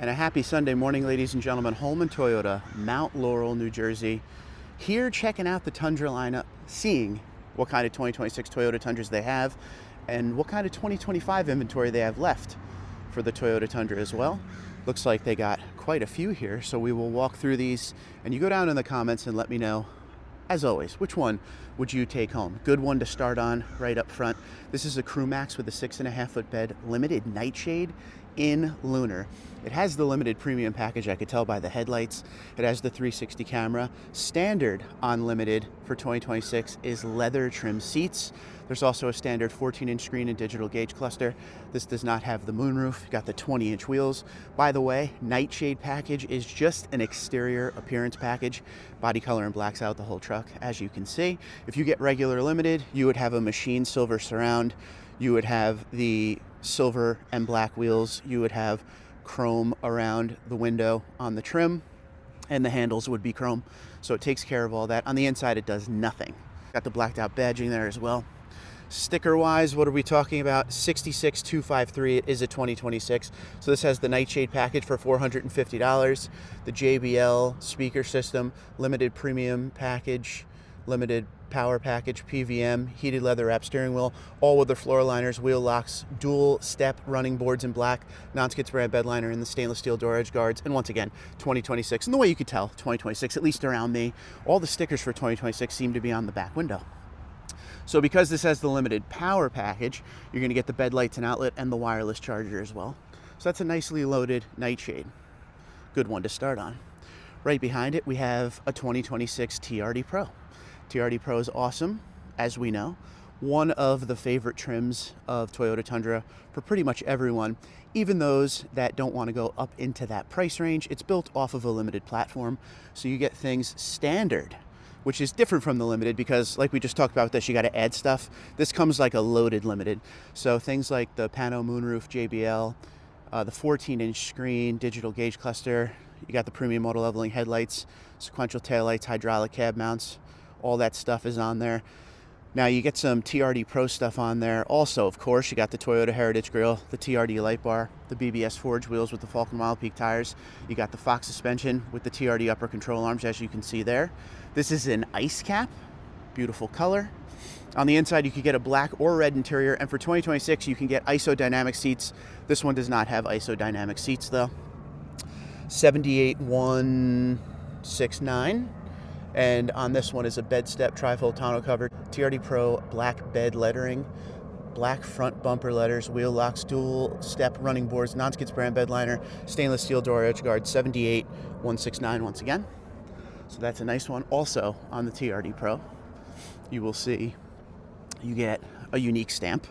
And a happy Sunday morning, ladies and gentlemen. Holman Toyota, Mount Laurel, New Jersey. Here checking out the Tundra lineup, seeing what kind of 2026 Toyota Tundras they have and what kind of 2025 inventory they have left for the Toyota Tundra as well. Looks like they got quite a few here, so we will walk through these and you go down in the comments and let me know, as always, which one would you take home? Good one to start on right up front. This is a Crew Max with a 6.5 foot bed, limited Nightshade in Lunar. It has the limited premium package, I could tell by the headlights. It has the 360 camera. Standard on limited for 2026 is leather trim seats. There's also a standard 14-inch screen and digital gauge cluster. This does not have the moonroof. You got the 20-inch wheels. By the way, Nightshade package is just an exterior appearance package. Body color and blacks out the whole truck, as you can see. If you get regular limited, you would have a machine silver surround. You would have the silver and black wheels. You would have chrome around the window on the trim, and the handles would be chrome. So it takes care of all that. On the inside, it does nothing. Got the blacked out badging there as well. Sticker wise, what are we talking about? 66253. It is a 2026. So this has the Nightshade package for $450. The JBL speaker system, limited premium package, limited power package, PVM, heated leather wrap steering wheel, all weather floor liners, wheel locks, dual step running boards in black, non-skid brand bed liner in the stainless steel door edge guards, and once again 2026. And the way you could tell 2026, at least around me, all the stickers for 2026 seem to be on the back window. So because this has the limited power package, you're going to get the bed lights and outlet and the wireless charger as well. So that's a nicely loaded Nightshade. Good one to start on. Right behind it we have a 2026 TRD Pro. TRD Pro is awesome, as we know. One of the favorite trims of Toyota Tundra for pretty much everyone, even those that don't want to go up into that price range. It's built off of a limited platform, so you get things standard, which is different from the limited because, like we just talked about with this, you got to add stuff. This comes like a loaded limited. So things like the pano moonroof JBL, the 14-inch screen, digital gauge cluster, you got the premium auto leveling headlights, sequential taillights, hydraulic cab mounts, all that stuff is on there. Now you get some TRD Pro stuff on there. Also, of course, you got the Toyota Heritage Grille, the TRD light bar, the BBS forged wheels with the Falcon Wild Peak tires. You got the Fox suspension with the TRD upper control arms, as you can see there. This is an ice cap, beautiful color. On the inside, you could get a black or red interior, and for 2026, you can get ISO dynamic seats. This one does not have ISO dynamic seats, though. 78169. And on this one is a bed step trifold tonneau cover, TRD Pro black bed lettering, black front bumper letters, wheel locks, dual step running boards, non-skid brand bed liner, stainless steel door edge guard, 78169 once again. So that's a nice one. Also on the TRD Pro, you will see you get a unique stamp.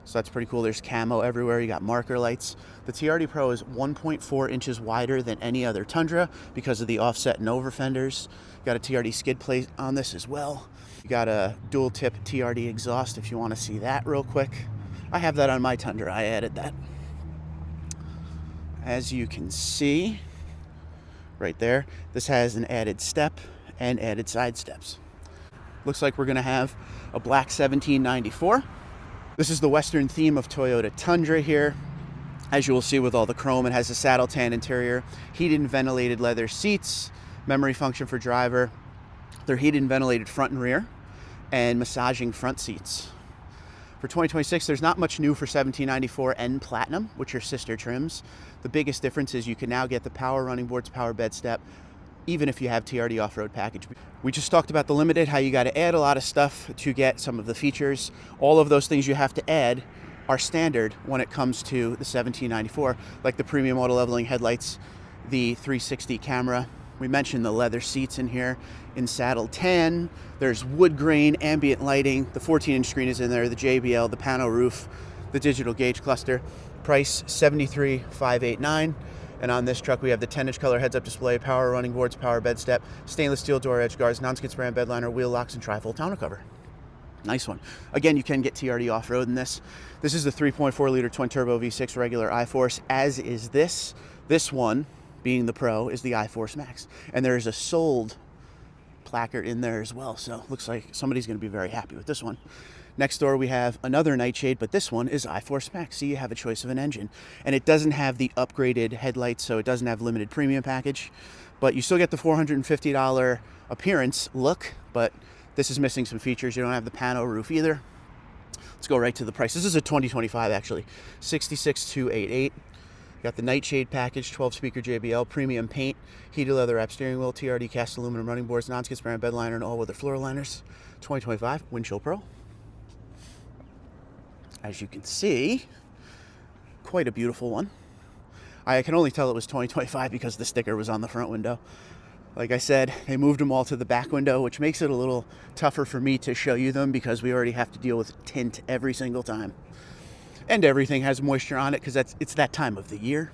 So that's pretty cool. There's camo everywhere. You got marker lights. The TRD Pro is 1.4 inches wider than any other Tundra because of the offset and over fenders. You got a TRD skid plate on this as well. You got a dual tip TRD exhaust if you want to see that real quick. I have that on my Tundra. I added that. As you can see right there, this has an added step and added side steps. Looks like we're going to have a black 1794. This is the Western theme of Toyota Tundra here. As you will see with all the chrome, it has a saddle tan interior, heated and ventilated leather seats, memory function for driver. They're heated and ventilated front and rear, and massaging front seats. For 2026, there's not much new for 1794 and Platinum, which are sister trims. The biggest difference is you can now get the power running boards, power bed step, even if you have TRD off-road package. We just talked about the limited, how you got to add a lot of stuff to get some of the features. All of those things you have to add are standard when it comes to the 1794, like the premium auto leveling headlights, the 360 camera. We mentioned the leather seats in here in saddle tan. There's wood grain, ambient lighting. The 14-inch screen is in there, the JBL, the pano roof, the digital gauge cluster. Price $73,589. And on this truck, we have the 10-inch color heads-up display, power running boards, power bed step, stainless steel door edge guards, non-skid brand bed liner, wheel locks, and trifold tonneau cover. Nice one. Again, you can get TRD off-road in this. This is the 3.4-liter twin-turbo V6 regular iForce, as is this. This one, being the Pro, is the iForce Max. And there is a sold placard in there as well, so looks like somebody's going to be very happy with this one. Next door we have another Nightshade, but this one is I-Force Max, so you have a choice of an engine. And it doesn't have the upgraded headlights, so it doesn't have limited premium package, but you still get the $450 appearance look, but this is missing some features. You don't have the pano roof either. Let's go right to the price. This is a 2025 actually, $66,288. Got the Nightshade package, 12-speaker JBL, premium paint, heated leather wrap steering wheel, TRD cast aluminum running boards, non-skid brand bed liner, and all-weather floor liners. 2025 windshield pro. As you can see, quite a beautiful one. I can only tell it was 2025 because the sticker was on the front window. Like I said, they moved them all to the back window, which makes it a little tougher for me to show you them because we already have to deal with tint every single time. And everything has moisture on it because it's that time of the year.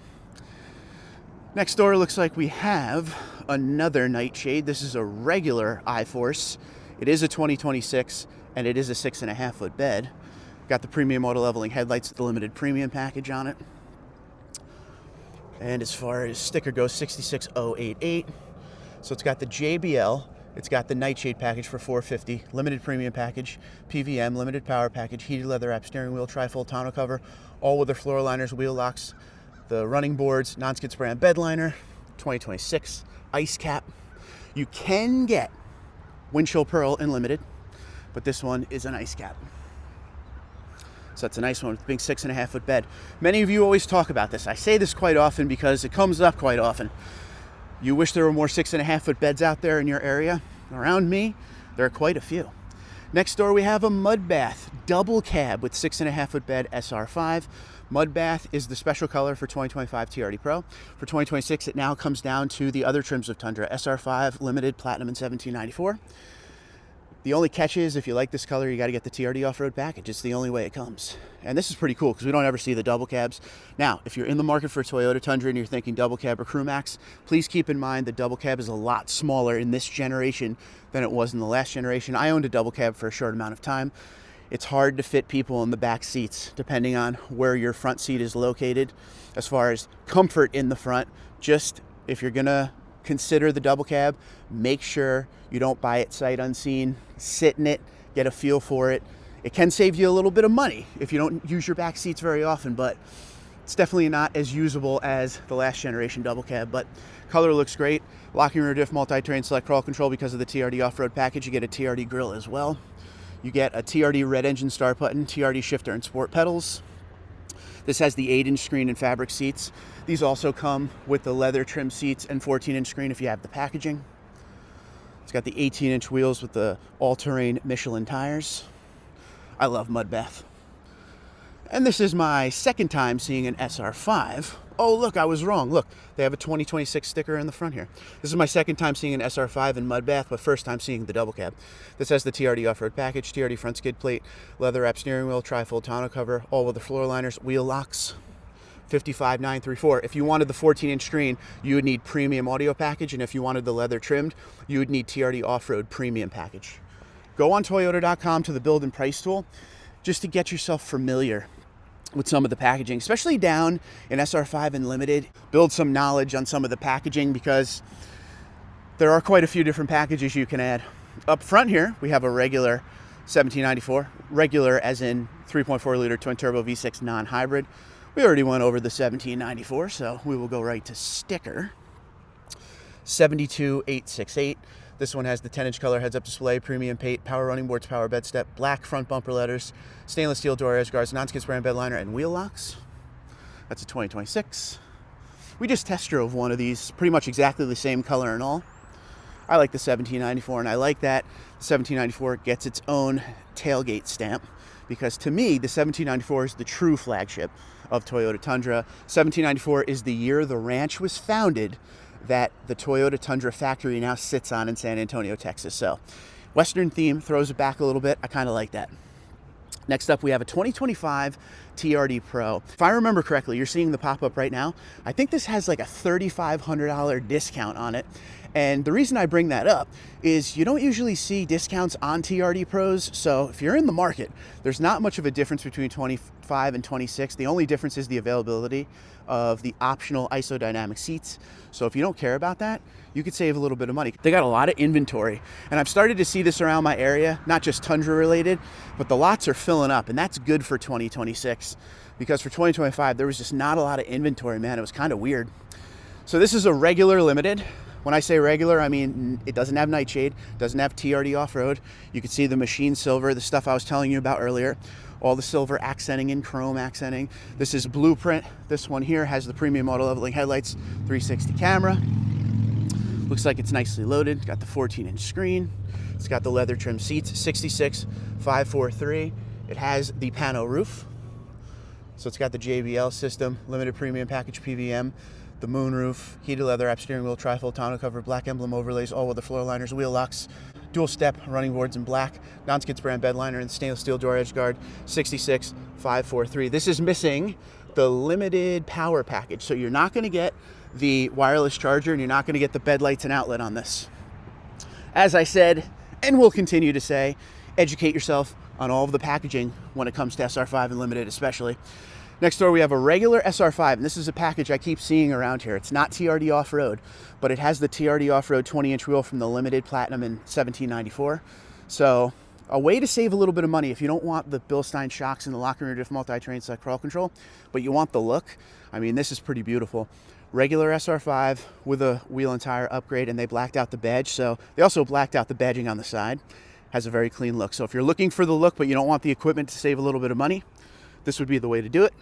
Next door looks like we have another Nightshade. This is a regular I-Force. It is a 2026 and it is a 6.5 foot bed. Got the premium auto leveling headlights with the limited premium package on it. And as far as sticker goes, $66,088. So it's got the JBL, it's got the Nightshade package for $450, limited premium package, PVM, limited power package, heated leather wrap steering wheel, trifold tonneau cover, all weather floor liners, wheel locks, the running boards, non-skid brand bed liner, 2026 ice cap. You can get windshield pearl in limited, but this one is an ice cap. So that's a nice one with a big 6.5 foot bed. Many of you always talk about this. I say this quite often because it comes up quite often. You wish there were more 6.5 foot beds out there in your area. Around me, there are quite a few. Next door we have a mud bath double cab with 6.5 foot bed SR5. Mud bath is the special color for 2025 TRD Pro. For 2026, it now comes down to the other trims of Tundra, SR5 Limited, Platinum, and 1794. The only catch is, if you like this color, you got to get the TRD off-road package. It's the only way it comes. And this is pretty cool because we don't ever see the double cabs. Now, if you're in the market for a Toyota Tundra and you're thinking double cab or crew max, please keep in mind the double cab is a lot smaller in this generation than it was in the last generation. I owned a double cab for a short amount of time. It's hard to fit people in the back seats depending on where your front seat is located. As far as comfort in the front, just if you're gonna consider the double cab, make sure you don't buy it sight unseen. Sit in it, get a feel for it. It can save you a little bit of money if you don't use your back seats very often, but it's definitely not as usable as the last generation double cab. But color looks great. Locking rear diff, multi-terrain select crawl control because of the TRD off-road package. You get a TRD grille as well. You get a TRD red engine start button, TRD shifter, and sport pedals. This has the 8-inch screen and fabric seats. These also come with the leather trim seats and 14-inch screen if you have the packaging. It's got the 18-inch wheels with the all-terrain Michelin tires. I love mud bath. And this is my second time seeing an SR5. Oh, look, I was wrong. Look, they have a 2026 sticker in the front here. This is my second time seeing an SR5 in mud bath, but first time seeing the double cab. This has the TRD off-road package, TRD front skid plate, leather wrap steering wheel, trifold tonneau cover, all weather floor liners, wheel locks, 55,934. If you wanted the 14-inch screen, you would need premium audio package, and if you wanted the leather trimmed, you would need TRD off-road premium package. Go on Toyota.com to the build and price tool just to get yourself familiar with some of the packaging, especially down in SR5 and Limited. Build some knowledge on some of the packaging because there are quite a few different packages you can add. Up front here, we have a regular 1794, regular as in 3.4 liter twin turbo V6 non-hybrid. We already went over the 1794, so we will go right to sticker. 72868. This one has the 10-inch color heads-up display, premium paint, power running boards, power bed step, black front bumper letters, stainless steel door edge guards, non-skid brand bed liner, and wheel locks. That's a 2026. We just test drove one of these, pretty much exactly the same color and all. I like the 1794, and I like that the 1794 gets its own tailgate stamp because to me, the 1794 is the true flagship of Toyota Tundra. 1794 is the year the ranch was founded that the Toyota Tundra factory now sits on in San Antonio, Texas. So Western theme throws it back a little bit. I kind of like that. Next up, we have a 2025 TRD Pro. If I remember correctly, you're seeing the pop-up right now. I think this has like a $3,500 discount on it. And the reason I bring that up is you don't usually see discounts on TRD Pros. So if you're in the market, there's not much of a difference between 25 and 26. The only difference is the availability of the optional isodynamic seats. So if you don't care about that, you could save a little bit of money. They got a lot of inventory, and I've started to see this around my area, not just Tundra related, but the lots are filling up, and that's good for 2026, because for 2025, there was just not a lot of inventory, man. It was kind of weird. So this is a regular limited. When I say regular, I mean it doesn't have Nightshade, doesn't have TRD off-road. You can see the machine silver, the stuff I was telling you about earlier, all the silver accenting and chrome accenting. This is blueprint. This one here has the premium auto leveling headlights, 360 camera. Looks like it's nicely loaded. Got the 14-inch screen. It's got the leather trim seats, 66,543. It has the pano roof. So it's got the JBL system, limited premium package PVM, the moon roof, heated leather app steering wheel, trifold tonneau cover, black emblem overlays, all weather floor liners, wheel locks, dual step running boards in black, non-skid brand bed liner, and stainless steel door edge guard, 66,543. This is missing the limited power package, so you're not going to get the wireless charger, and you're not going to get the bed lights and outlet on this. As I said, and will continue to say, educate yourself on all of the packaging when it comes to SR5 and Limited especially. Next door we have a regular SR5, and this is a package I keep seeing around here. It's not TRD off-road, but it has the TRD off-road 20-inch wheel from the Limited Platinum in 1794. So a way to save a little bit of money if you don't want the Bilstein shocks and the locker room diff multi-train select crawl control, but you want the look. I mean, this is pretty beautiful. Regular SR5 with a wheel and tire upgrade, and they blacked out the badge. So they also blacked out the badging on the side. Has a very clean look. So if you're looking for the look, but you don't want the equipment to save a little bit of money, this would be the way to do it.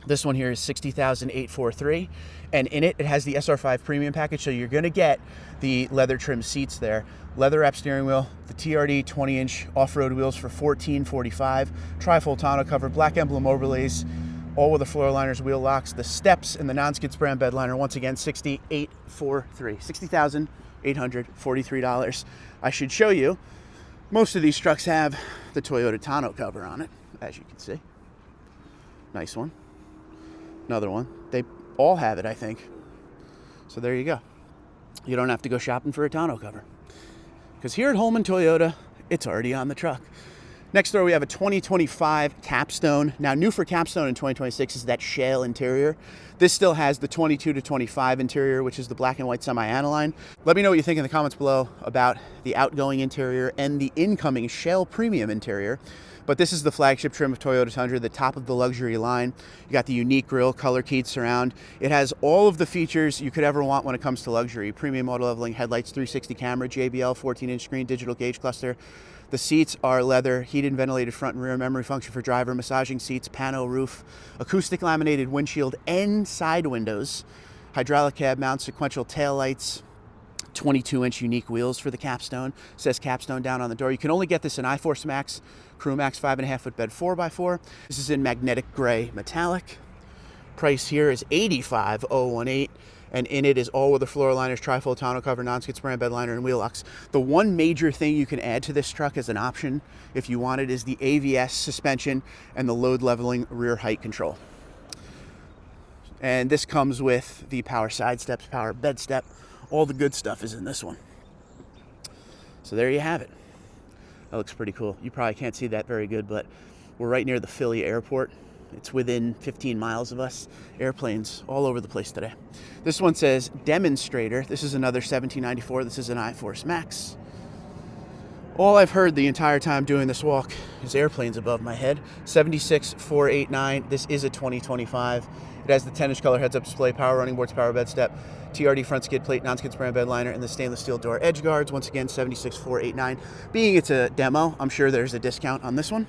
This one here is 60,843, and in it, it has the SR5 premium package, so you're gonna get the leather trim seats there, leather wrap steering wheel, the TRD 20-inch off-road wheels for 1445, trifold tonneau cover, black emblem overlays, all with the floor liners, wheel locks, the steps, and the non-skid brand bed liner. Once again, 60,843, $60,843. I should show you, most of these trucks have the Toyota tonneau cover on it, as you can see. Nice one. Another one. They all have it, I think. So there you go. You don't have to go shopping for a tonneau cover, because here at Holman Toyota, it's already on the truck. Next door we have a 2025 Capstone. Now new for Capstone in 2026 is that shale interior. This still has the 22 to 25 interior, which is the black and white semi-aniline. Let me know what you think in the comments below about the outgoing interior and the incoming shale premium interior. But this is the flagship trim of Toyota Tundra, the top of the luxury line. You got the unique grille, color keyed surround. It has all of the features you could ever want when it comes to luxury. Premium auto leveling headlights, 360 camera, JBL 14-inch screen, digital gauge cluster. The seats are leather, heated and ventilated front and rear, memory function for driver, massaging seats, pano roof, acoustic laminated windshield and side windows, hydraulic cab mount, sequential tail lights, 22-inch unique wheels for the Capstone. It says Capstone down on the door. You can only get this in iForce Max, Crew Max 5.5-foot bed 4x4. This is in magnetic gray metallic. Price here is $85,018, and in it is all weather floor liners, trifold tonneau cover, non-skid brand bed liner, and wheel locks. The one major thing you can add to this truck as an option, if you want it, is the AVS suspension and the load leveling rear height control. And this comes with the power side steps, power bed step. All the good stuff is in this one. So there you have it. That looks pretty cool. You probably can't see that very good, but we're right near the Philly airport. It's within 15 miles of us. Airplanes all over the place today. This one says Demonstrator. This is another 1794. This is an iForce Max. All I've heard the entire time doing this walk is airplanes above my head. 76,489. This is a 2025. It has the 10-inch color heads-up display, power running boards, power bed step, TRD front skid plate, non-skid brand bed liner, and the stainless steel door edge guards. Once again, 76,489. Being it's a demo, I'm sure there's a discount on this one.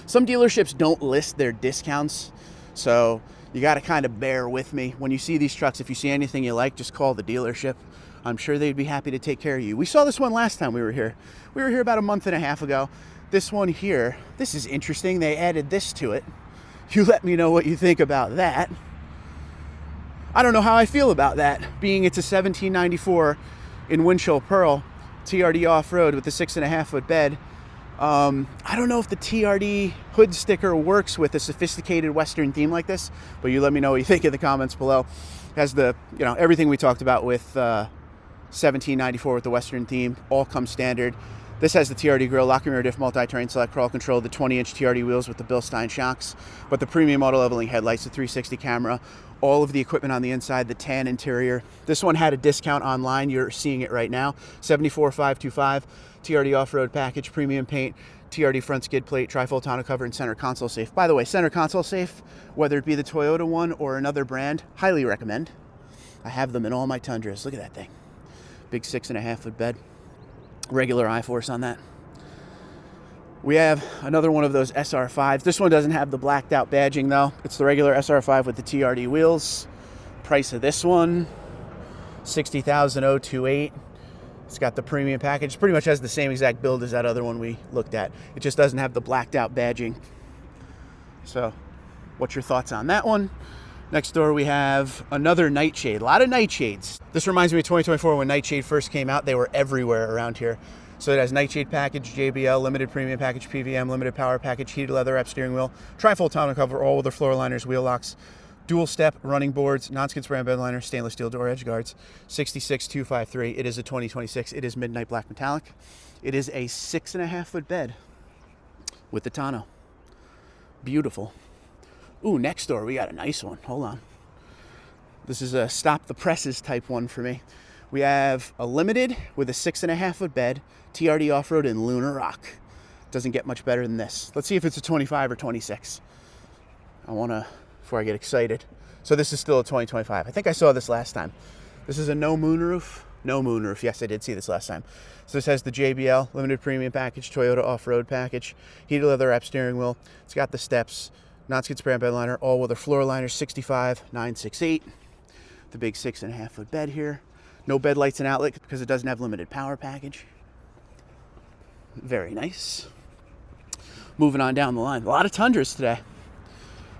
Some dealerships don't list their discounts, so you got to kind of bear with me. When you see these trucks, if you see anything you like, just call the dealership. I'm sure they'd be happy to take care of you. We saw this one last time we were here. We were here about a month and a half ago. This one here, this is interesting. They added this to it. You let me know what you think about that. I don't know how I feel about that, being it's a 1794 in windshield pearl, TRD off-road with the 6.5-foot bed. I don't know if the TRD hood sticker works with a sophisticated Western theme like this, but you let me know what you think in the comments below. It has the, everything we talked about with $17.94 with the Western theme. All come standard. This has the TRD grille, locking rear diff, multi-terrain select, crawl control, the 20-inch TRD wheels with the Bilstein shocks, but the premium auto leveling headlights, the 360 camera, all of the equipment on the inside, the tan interior. This one had a discount online. You're seeing it right now. $74,525, TRD off-road package, premium paint, TRD front skid plate, trifold tonneau cover, and center console safe. By the way, center console safe, whether it be the Toyota one or another brand, highly recommend. I have them in all my Tundras. Look at that thing. Big 6.5 foot bed. Regular I-force on that. We have another one of those SR5s. This one doesn't have the blacked out badging though. It's the regular SR5 with the TRD wheels. Price of this one, $60,028. It's got the premium package. Pretty much has the same exact build as that other one we looked at. It just doesn't have the blacked out badging. So, what's your thoughts on that one? Next door we have another Nightshade. A lot of Nightshades. This reminds me of 2024 when Nightshade first came out. They were everywhere around here. So it has Nightshade package, JBL, limited premium package, PVM, limited power package, heated leather wrap steering wheel, trifold tonneau cover, all-weather floor liners, wheel locks, dual step running boards, non-skid spray bed liner, stainless steel door edge guards, $66,253. It is a 2026. It is midnight black metallic. It is a 6.5 foot bed with the tonneau. Beautiful. Ooh, next door we got a nice one. Hold on. This is a stop the presses type one for me. We have a limited with a 6.5 foot bed, TRD off-road in Lunar rock. Doesn't get much better than this. Let's see if it's a 25 or 26. Before I get excited. So this is still a 2025. I think I saw this last time. This is a no moonroof. No moonroof. Yes, I did see this last time. So this has the JBL limited premium package, Toyota off-road package, heated leather wrap steering wheel. It's got the steps, non-skid spray bed liner, all-weather floor liner, $65,968. The big 6.5 foot bed here. No bed lights and outlet because it doesn't have limited power package. Very nice. Moving on down the line. A lot of Tundras today.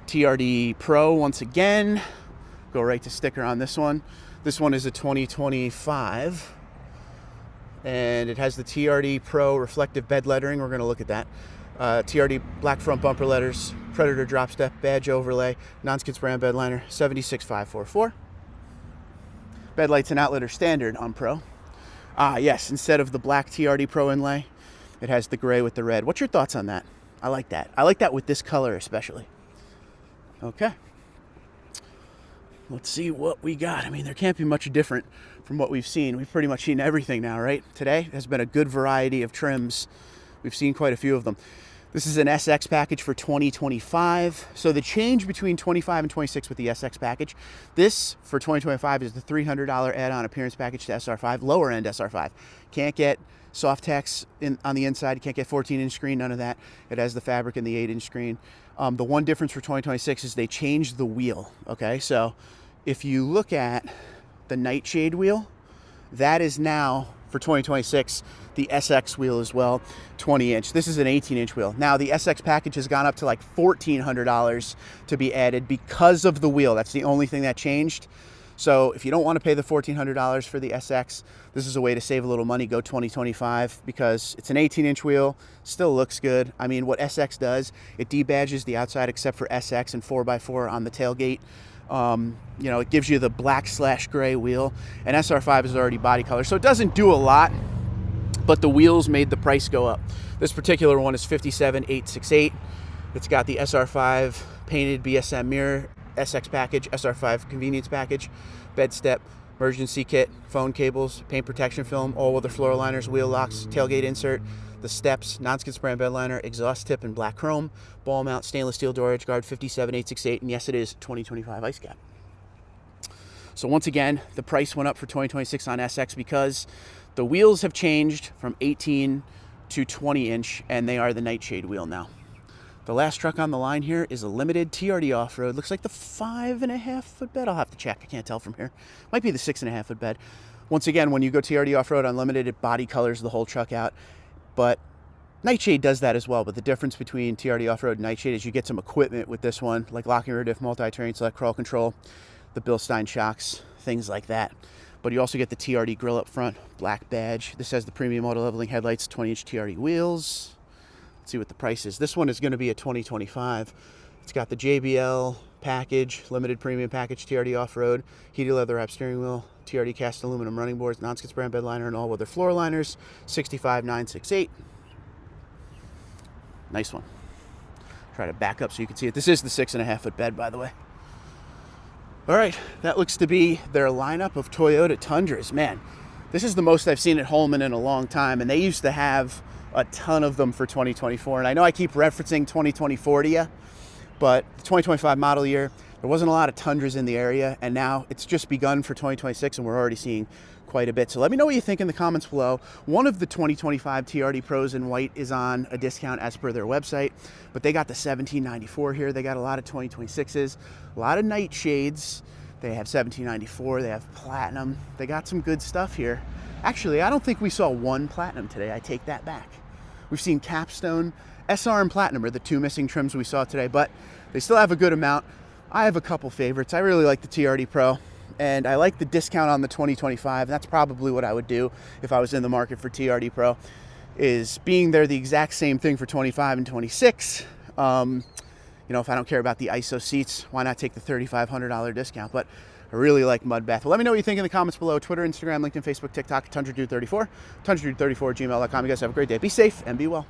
TRD Pro once again. Go right to sticker on this one. This one is a 2025. And it has the TRD Pro reflective bed lettering. We're going to look at that. TRD black front bumper letters, Predator drop step, badge overlay, non-skid spray bed liner, $76,544. Bed lights and outlet are standard on Pro. Yes, instead of the black TRD Pro inlay, it has the gray with the red. What's your thoughts on that? I like that. I like that with this color especially. Okay. Let's see what we got. I mean, there can't be much different from what we've seen. We've pretty much seen everything now, right? Today has been a good variety of trims. We've seen quite a few of them. This is an SX package for 2025. So the change between 25 and 26 with the SX package, this for 2025 is the $300 add-on appearance package to SR5, lower end SR5. Can't get soft text on the inside. You can't get 14-inch screen, none of that. It has the fabric and the 8-inch screen. The one difference for 2026 is they changed the wheel, okay? So if you look at the Nightshade wheel, that is now, for 2026, the SX wheel as well, 20-inch. This is an 18-inch wheel. Now, the SX package has gone up to like $1,400 to be added because of the wheel. That's the only thing that changed. So if you don't want to pay the $1,400 for the SX, this is a way to save a little money. Go 2025 because it's an 18-inch wheel, still looks good. I mean, what SX does, it debadges the outside except for SX and 4x4 on the tailgate. You know, it gives you the black/gray wheel, and SR5 is already body color, so it doesn't do a lot, but the wheels made the price go up. This particular one is $57,868. It's got the SR5 painted BSM mirror, SX package, SR5 convenience package, bed step, emergency kit, phone cables, paint protection film, all-weather floor liners, wheel locks, tailgate insert, the steps, non-skid spray and bed liner, exhaust tip in black chrome, ball mount, stainless steel door edge guard, $57,868, and yes, it is 2025 ice cap. So once again, the price went up for 2026 on SX because the wheels have changed from 18 to 20-inch, and they are the Nightshade wheel now. The last truck on the line here is a limited TRD off-road. Looks like the 5.5 foot bed. I'll have to check. I can't tell from here. Might be the 6.5 foot bed. Once again, when you go TRD off-road unlimited, it body colors the whole truck out. But Nightshade does that as well. But the difference between TRD off-road and Nightshade is you get some equipment with this one, like locking rear diff, multi-terrain select, crawl control, the Bilstein shocks, things like that. But you also get the TRD grill up front, black badge. This has the premium auto leveling headlights, 20-inch TRD wheels. Let's see what the price is. This one is going to be a 2025. It's got the JBL package, limited premium package, TRD off-road, heated leather wrap steering wheel, TRD cast aluminum running boards, non-skid brand bed liner, and all-weather floor liners, 65968. Nice one. Try to back up so you can see it. This is the 6.5-foot bed, by the way. All right, that looks to be their lineup of Toyota Tundras. Man, this is the most I've seen at Holman in a long time, and they used to have a ton of them for 2024. And I know I keep referencing 2024 to you, but the 2025 model year, there wasn't a lot of Tundras in the area, and now it's just begun for 2026, and we're already seeing quite a bit. So let me know what you think in the comments below. One of the 2025 TRD Pros in white is on a discount as per their website, but they got the $1794 here. They got a lot of 2026s, a lot of Nightshades. They have $1794, they have Platinum. They got some good stuff here. Actually, I don't think we saw one Platinum today. I take that back. We've seen Capstone, SR, and Platinum are the two missing trims we saw today, but they still have a good amount. I have a couple favorites. I really like the TRD Pro, and I like the discount on the 2025. That's probably what I would do if I was in the market for TRD Pro, is being there the exact same thing for 25 and 26. You know, if I don't care about the ISO seats, why not take the $3,500 discount? But I really like Mudbath. Well, let me know what you think in the comments below. Twitter, Instagram, LinkedIn, Facebook, TikTok, TundraDude34, TundraDude34 @gmail.com. You guys have a great day. Be safe and be well.